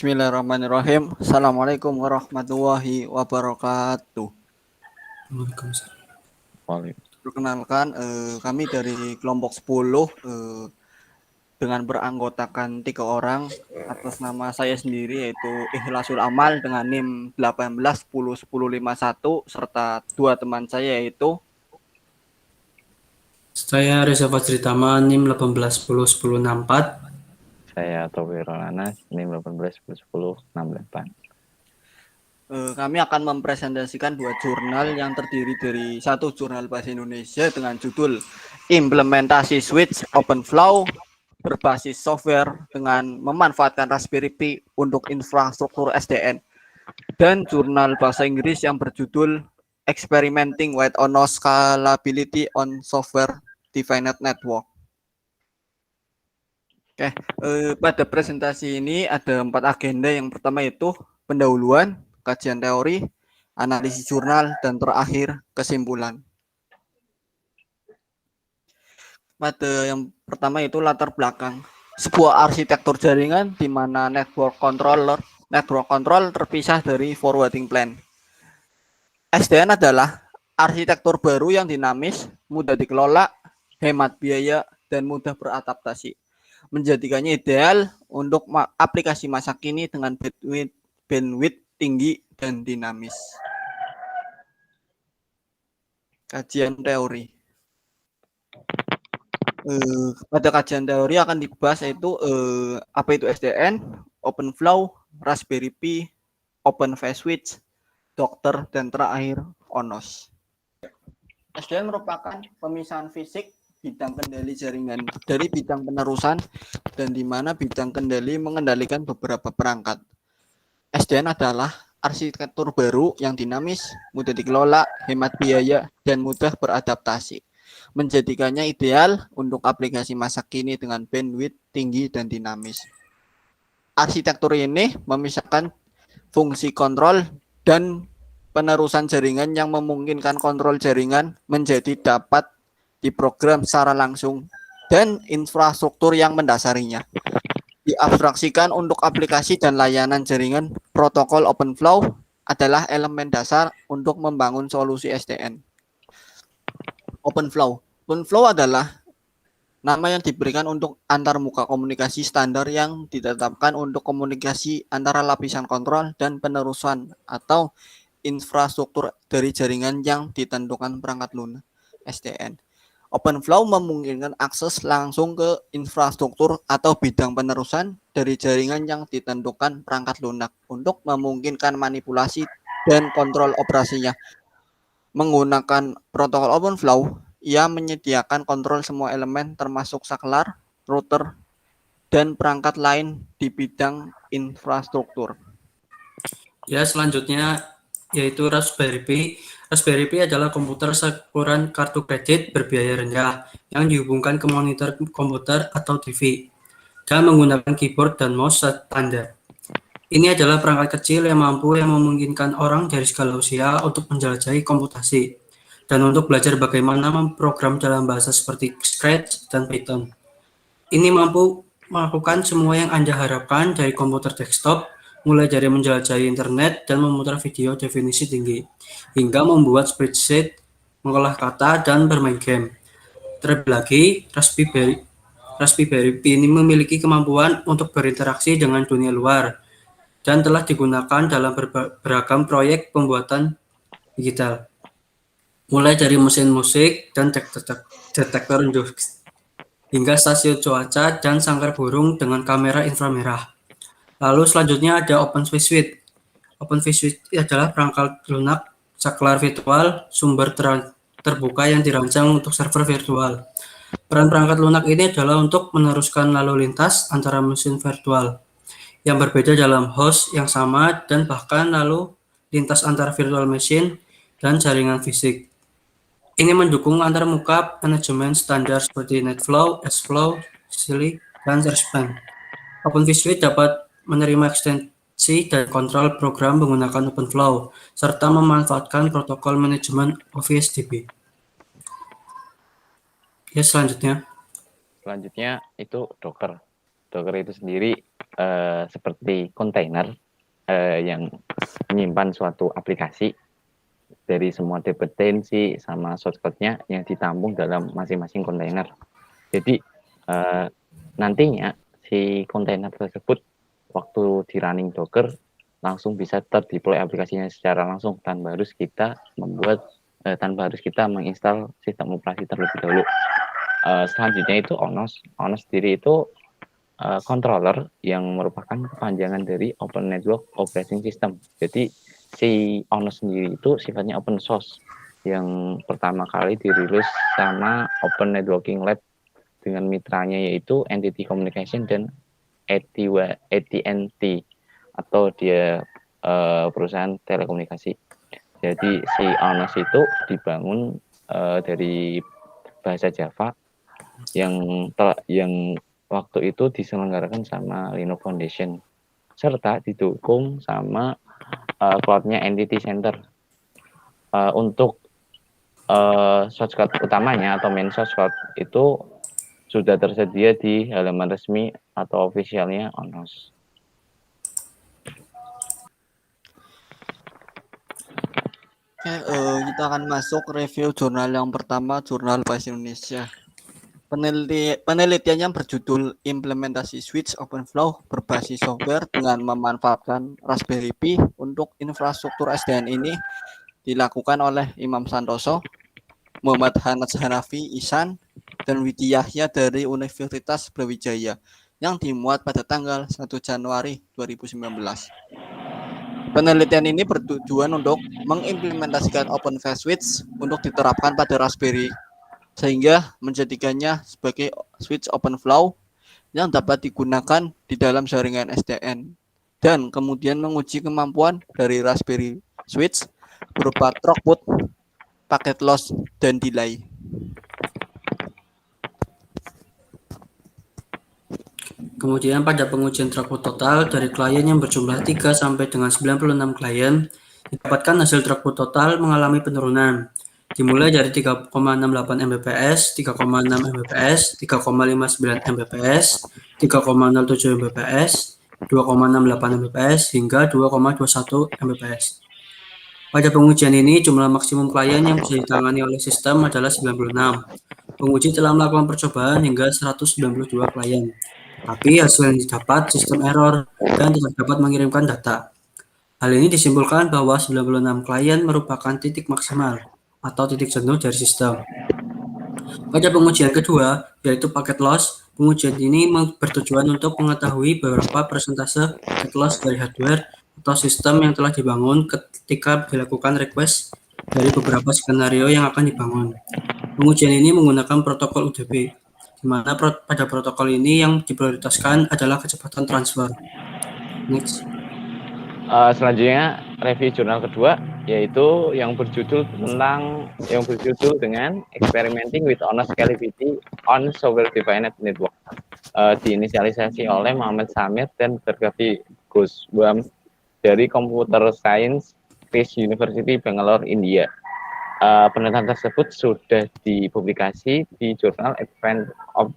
Bismillahirrahmanirrahim. Assalamualaikum warahmatullahi wabarakatuh. Waalaikumsalam. Perkenalkan, kami dari kelompok 10 dengan beranggotakan 3 orang atas nama saya sendiri yaitu Ikhlasul Amal dengan NIM 18101051 serta 2 teman saya yaitu Saya Reza Fajri Tama, NIM 18101064. Saya Tauhir Anas, NIM 18101068. Kami akan mempresentasikan 2 jurnal yang terdiri dari 1 jurnal bahasa Indonesia dengan judul Implementasi Switch OpenFlow berbasis software dengan memanfaatkan Raspberry Pi untuk infrastruktur SDN, dan jurnal bahasa Inggris yang berjudul Experimenting with ONOS Scalability on Software Defined Network. Oke, pada presentasi ini ada 4 agenda. Yang pertama itu pendahuluan, kajian teori, analisis jurnal, dan terakhir kesimpulan. Pada yang pertama itu latar belakang. Sebuah arsitektur jaringan di mana network control terpisah dari forwarding plan. SDN adalah arsitektur baru yang dinamis, mudah dikelola, hemat biaya, dan mudah beradaptasi, menjadikannya ideal untuk aplikasi masa kini dengan bandwidth tinggi dan dinamis. Kajian teori. Pada kajian teori akan dibahas yaitu apa itu SDN, OpenFlow, Raspberry Pi, OpenVSwitch, Docker, dan terakhir ONOS. SDN merupakan pemisahan fisik bidang kendali jaringan dari bidang penerusan, dan di mana bidang kendali mengendalikan beberapa perangkat. SDN adalah arsitektur baru yang dinamis, mudah dikelola, hemat biaya, dan mudah beradaptasi, menjadikannya ideal untuk aplikasi masa kini dengan bandwidth tinggi dan dinamis. Arsitektur ini memisahkan fungsi kontrol dan penerusan jaringan yang memungkinkan kontrol jaringan menjadi dapat diprogram secara langsung dan infrastruktur yang mendasarinya diabstraksikan untuk aplikasi dan layanan jaringan. Protokol OpenFlow adalah elemen dasar untuk membangun solusi SDN. OpenFlow adalah nama yang diberikan untuk antarmuka komunikasi standar yang ditetapkan untuk komunikasi antara lapisan kontrol dan penerusan atau infrastruktur dari jaringan yang ditentukan perangkat lunak SDN. OpenFlow memungkinkan akses langsung ke infrastruktur atau bidang penerusan dari jaringan yang ditentukan perangkat lunak untuk memungkinkan manipulasi dan kontrol operasinya. Menggunakan protokol OpenFlow, ia menyediakan kontrol semua elemen termasuk saklar, router, dan perangkat lain di bidang infrastruktur. Ya, selanjutnya yaitu Raspberry Pi. Raspberry Pi adalah komputer seukuran kartu kredit berbiaya rendah yang dihubungkan ke monitor komputer atau TV dan menggunakan keyboard dan mouse standar. Ini adalah perangkat kecil yang memungkinkan orang dari segala usia untuk menjelajahi komputasi dan untuk belajar bagaimana memprogram dalam bahasa seperti Scratch dan Python. Ini mampu melakukan semua yang Anda harapkan dari komputer desktop, mulai dari menjelajahi internet dan memutar video definisi tinggi, hingga membuat spreadsheet, mengolah kata, dan bermain game. Terlebih lagi, Raspberry Pi ini memiliki kemampuan untuk berinteraksi dengan dunia luar dan telah digunakan dalam beragam proyek pembuatan digital, mulai dari mesin musik dan detektor hingga stasiun cuaca dan sangkar burung dengan kamera inframerah. Lalu selanjutnya ada OpenVSwitch. OpenVSwitch adalah perangkat lunak saklar virtual sumber terbuka yang dirancang untuk server virtual. Peran perangkat lunak ini adalah untuk meneruskan lalu lintas antara mesin virtual yang berbeda dalam host yang sama dan bahkan lalu lintas antara virtual machine dan jaringan fisik. Ini mendukung antarmuka manajemen standar seperti NetFlow, SFlow, SYLI, dan RSPAN. OpenVSwitch dapat menerima ekstensi dan kontrol program menggunakan OpenFlow, serta memanfaatkan protokol manajemen OVSDB. Ya, selanjutnya Selanjutnya itu Docker. Docker itu sendiri seperti kontainer yang menyimpan suatu aplikasi dari semua dependensi sama shortcut-nya yang ditampung dalam masing-masing kontainer. Jadi nantinya si kontainer tersebut waktu di running Docker langsung bisa terdeploy aplikasinya secara langsung tanpa harus kita menginstal sistem operasi terlebih dahulu. Selanjutnya itu ONOS. ONOS sendiri itu controller yang merupakan kepanjangan dari Open Network Operating System. Jadi si ONOS sendiri itu sifatnya open source yang pertama kali dirilis sama Open Networking Lab dengan mitranya yaitu Entity Communication dan AT&T atau dia perusahaan telekomunikasi. Jadi si ONOS itu dibangun dari bahasa Java yang waktu itu diselenggarakan sama Linux Foundation serta didukung sama cloud-nya Entity Center. Untuk shortcut utamanya atau main shortcut itu sudah tersedia di halaman resmi atau officialnya ONOS. Oke, kita akan masuk review jurnal yang pertama, Jurnal Bahasa Indonesia. Penelitian yang berjudul Implementasi Switch OpenFlow berbasis software dengan memanfaatkan Raspberry Pi untuk infrastruktur SDN ini dilakukan oleh Imam Santoso, Muhammad Hanats Hanafi Ihsan, dan Widi Yahya dari Universitas Brawijaya yang dimuat pada tanggal 1 Januari 2019. Penelitian ini bertujuan untuk mengimplementasikan OpenFast Switch untuk diterapkan pada Raspberry sehingga menjadikannya sebagai switch OpenFlow yang dapat digunakan di dalam jaringan SDN dan kemudian menguji kemampuan dari Raspberry Switch berupa throughput, packet loss, dan delay. Kemudian pada pengujian throughput total dari klien yang berjumlah 3 sampai dengan 96 klien, didapatkan hasil throughput total mengalami penurunan. Dimulai dari 3,68 Mbps, 3,6 Mbps, 3,59 Mbps, 3,07 Mbps, 2,68 Mbps, hingga 2,21 Mbps. Pada pengujian ini, jumlah maksimum klien yang bisa ditangani oleh sistem adalah 96. Penguji telah melakukan percobaan hingga 192 klien. Tapi hasil yang didapat sistem error dan tidak dapat mengirimkan data. Hal ini disimpulkan bahwa 96 klien merupakan titik maksimal atau titik jenuh dari sistem. Pada pengujian kedua, yaitu packet loss, pengujian ini bertujuan untuk mengetahui beberapa persentase packet loss dari hardware atau sistem yang telah dibangun ketika dilakukan request dari beberapa skenario yang akan dibangun. Pengujian ini menggunakan protokol UDP, di mana pada protokol ini yang diprioritaskan adalah kecepatan transfer. Next. Selanjutnya review jurnal kedua yaitu yang berjudul dengan Experimenting with Honest Scalability on Software Defined Network. Diinisialisasi oleh Muhammad Samir dan Bergavi Goswam dari Computer Science Christ University Bangalore, India. Penelitian tersebut sudah dipublikasi di Journal of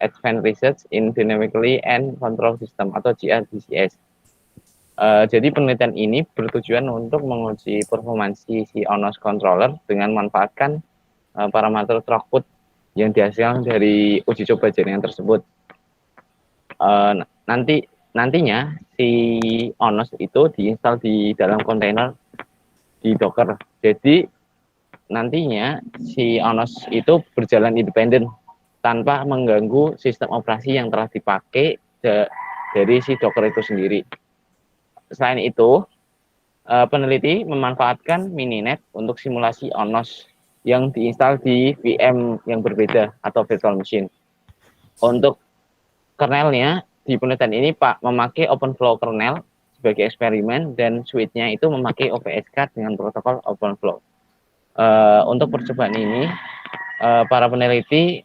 Advanced Research in Dynamically and Control System atau JRDCS. Jadi penelitian ini bertujuan untuk menguji performansi si ONOS controller dengan memanfaatkan parameter throughput yang dihasilkan dari uji coba jaringan tersebut. Nantinya si ONOS itu diinstal di dalam kontainer di Docker. Jadi nantinya si ONOS itu berjalan independen tanpa mengganggu sistem operasi yang telah dipakai dari si Docker itu sendiri. Selain itu, peneliti memanfaatkan Mininet untuk simulasi ONOS yang diinstal di VM yang berbeda atau virtual machine. Untuk kernelnya, di penelitian ini memakai OpenFlow kernel sebagai eksperimen dan switch-nya itu memakai OPSK dengan protokol OpenFlow. Untuk percobaan ini, para peneliti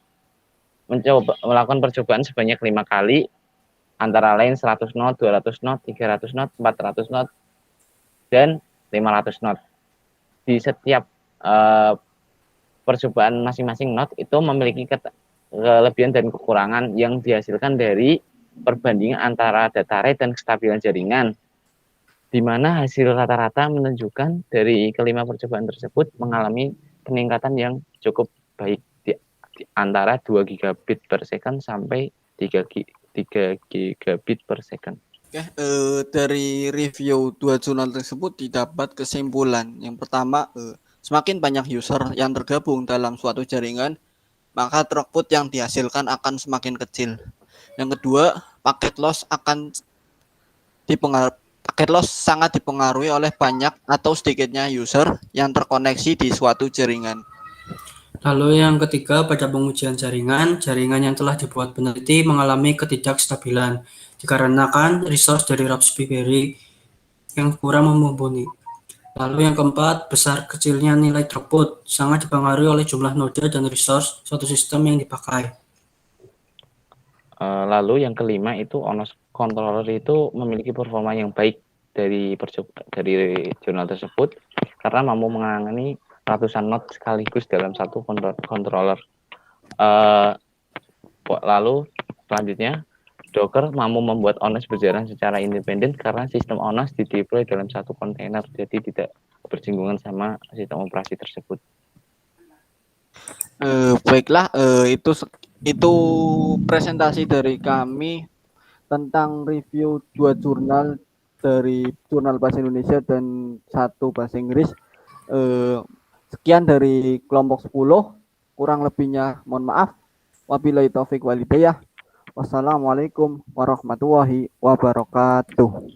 melakukan percobaan sebanyak 5 kali, antara lain 100 knot, 200 knot, 300 knot, 400 knot, dan 500 knot. Di setiap percobaan masing-masing knot itu memiliki kelebihan dan kekurangan yang dihasilkan dari perbandingan antara data rate dan kestabilan jaringan, di mana hasil rata-rata menunjukkan dari kelima percobaan tersebut mengalami peningkatan yang cukup baik di antara 2 gigabit per second sampai 3 gigabit per second. Oke, dari review dua jurnal tersebut didapat kesimpulan. Yang pertama, semakin banyak user yang tergabung dalam suatu jaringan, maka throughput yang dihasilkan akan semakin kecil. Yang kedua, paket loss sangat dipengaruhi oleh banyak atau sedikitnya user yang terkoneksi di suatu jaringan. Lalu yang ketiga, pada pengujian jaringan yang telah dibuat peneliti mengalami ketidakstabilan dikarenakan resource dari Raspberry yang kurang mumpuni. Lalu yang keempat, besar kecilnya nilai throughput sangat dipengaruhi oleh jumlah node dan resource suatu sistem yang dipakai. Lalu yang kelima itu ONOS controller itu memiliki performa yang baik dari jurnal tersebut karena mampu menangani ratusan node sekaligus dalam satu controller. Lalu selanjutnya, Docker mampu membuat ONOS berjalan secara independen karena sistem ONOS dideploy dalam satu kontainer, jadi tidak bersinggungan sama sistem operasi tersebut. Baiklah, itu presentasi dari kami tentang review dua jurnal dari jurnal bahasa Indonesia dan satu bahasa Inggris. Sekian dari kelompok 10, kurang lebihnya mohon maaf. Wabillahi taufik walhidayah. Wassalamualaikum warahmatullahi wabarakatuh.